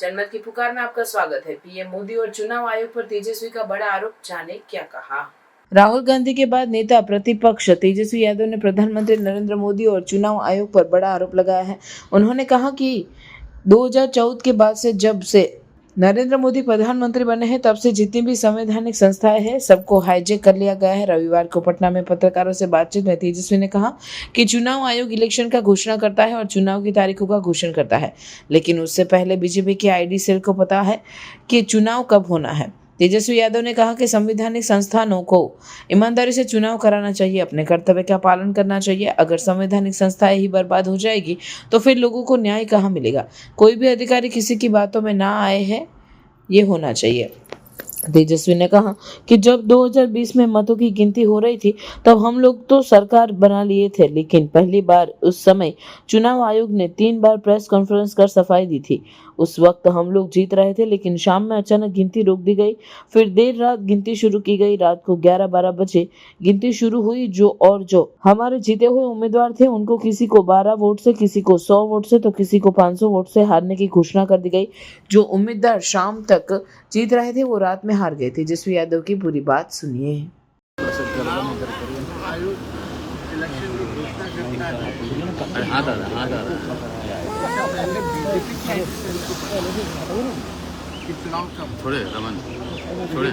जनमत की पुकार में आपका स्वागत है। पीएम मोदी और चुनाव आयोग पर तेजस्वी का बड़ा आरोप, जाने क्या कहा। राहुल गांधी के बाद नेता प्रतिपक्ष तेजस्वी यादव ने प्रधानमंत्री नरेंद्र मोदी और चुनाव आयोग पर बड़ा आरोप लगाया है। उन्होंने कहा कि 2014 के बाद से जब से नरेंद्र मोदी प्रधानमंत्री बने हैं तब से जितनी भी संवैधानिक संस्थाएं हैं सबको हाईजैक कर लिया गया है। रविवार को पटना में पत्रकारों से बातचीत में तेजस्वी ने कहा कि चुनाव आयोग इलेक्शन का घोषणा करता है और चुनाव की तारीखों का घोषणा करता है, लेकिन उससे पहले बीजेपी के आईडी सेल को पता है कि चुनाव कब होना है। तेजस्वी यादव ने कहा कि संवैधानिक संस्थानों को ईमानदारी से चुनाव कराना चाहिए, अपने कर्तव्य का पालन करना चाहिए। अगर संवैधानिक संस्थाएं ही बर्बाद हो जाएगी तो फिर लोगों को न्याय कहाँ मिलेगा। कोई भी अधिकारी किसी की बातों में ना आए हैं, ये होना चाहिए। तेजस्वी ने कहा कि जब 2020 में मतों की गिनती हो रही थी तब हम लोग तो सरकार बना लिए थे, लेकिन पहली बार उस समय चुनाव आयोग ने 3 बार प्रेस कॉन्फ्रेंस कर सफाई दी थी। उस वक्त हम लोग जीत रहे थे, लेकिन शाम में अचानक गिनती रोक दी गई। फिर देर रात गिनती शुरू की गई। रात को 11-12 बजे गिनती शुरू हुई। जो हमारे जीते हुए उम्मीदवार थे उनको किसी को 12 वोट से, किसी को 100 वोट से, तो किसी को 500 वोट से हारने की घोषणा कर दी गई। जो उम्मीदवार शाम तक जीत रहे थे वो रात में हार गए। तेजस्वी यादव की पूरी बात सुनिए। थोड़े रमन थोड़े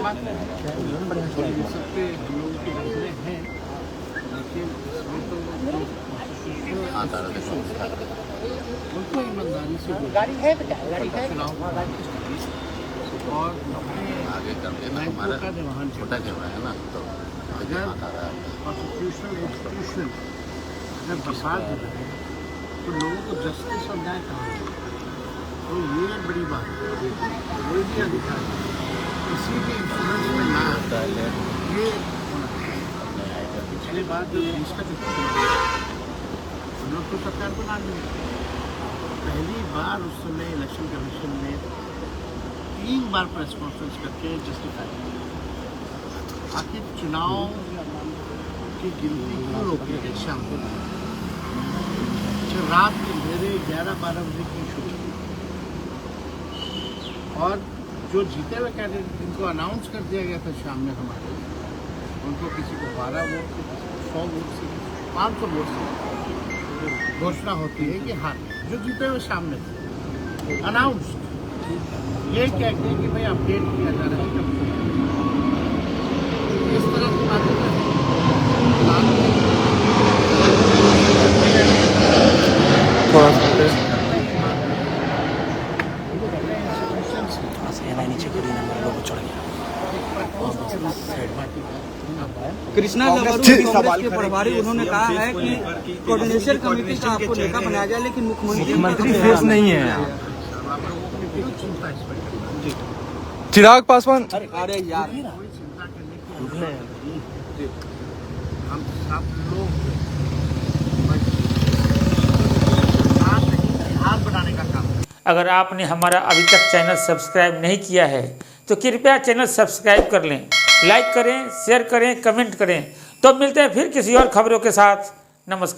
उनको ईमानदारी से गाड़ी है तो क्या गाड़ी है और आगे करके ना हमारा छोटा कैमरा है ना, तो अगर कॉन्स्टिट्यूशनल इंस्टीट्यूशन अगर बर्बाद हो जाए तो लोगों को जस्टिस और न्याय कहाँ मिलेगा। तो ये बड़ी बात है। कोई भी अधिकारी किसी भी इंफ्लुएंस में ना आता है, ये होना चाहिए। पिछली बार जो देश का हम लोग तो सरकार बना लिए, पहली बार उस समय इलेक्शन कमीशन ने 3 बार प्रेस कॉन्फ्रेंस करके जस्टिफाई किया। आखिर चुनाव की गिनती क्यों रोकी गई शाम को? रात के अंधेरे 11-12 बजे की शुरू और जो जीते हुए कैंडिडेट जिनको अनाउंस कर दिया गया था शाम में हमारे, उनको किसी को 12 वोट से, 100 वोट से, 500 वोट से घोषणा होती है कि हाँ जो जीते हुए शाम में थे अनाउंस ये कह के कि भाई अपडेट किया जा रहा है। इस तरह की बातें कृष्णा कांग्रेस के प्रभारी उन्होंने कहा है कि कोऑर्डिनेशन कमेटी का आपको नेता बनाया जाए, लेकिन मुख्यमंत्री फेस नहीं है। चिराग पासवान, अरे यार हम सब लोग हाथ बनाने का काम। अगर आपने हमारा अभी तक चैनल सब्सक्राइब नहीं किया है तो कृपया चैनल सब्सक्राइब कर लें, लाइक करें, शेयर करें, कमेंट करें। तो मिलते हैं फिर किसी और खबरों के साथ। नमस्कार।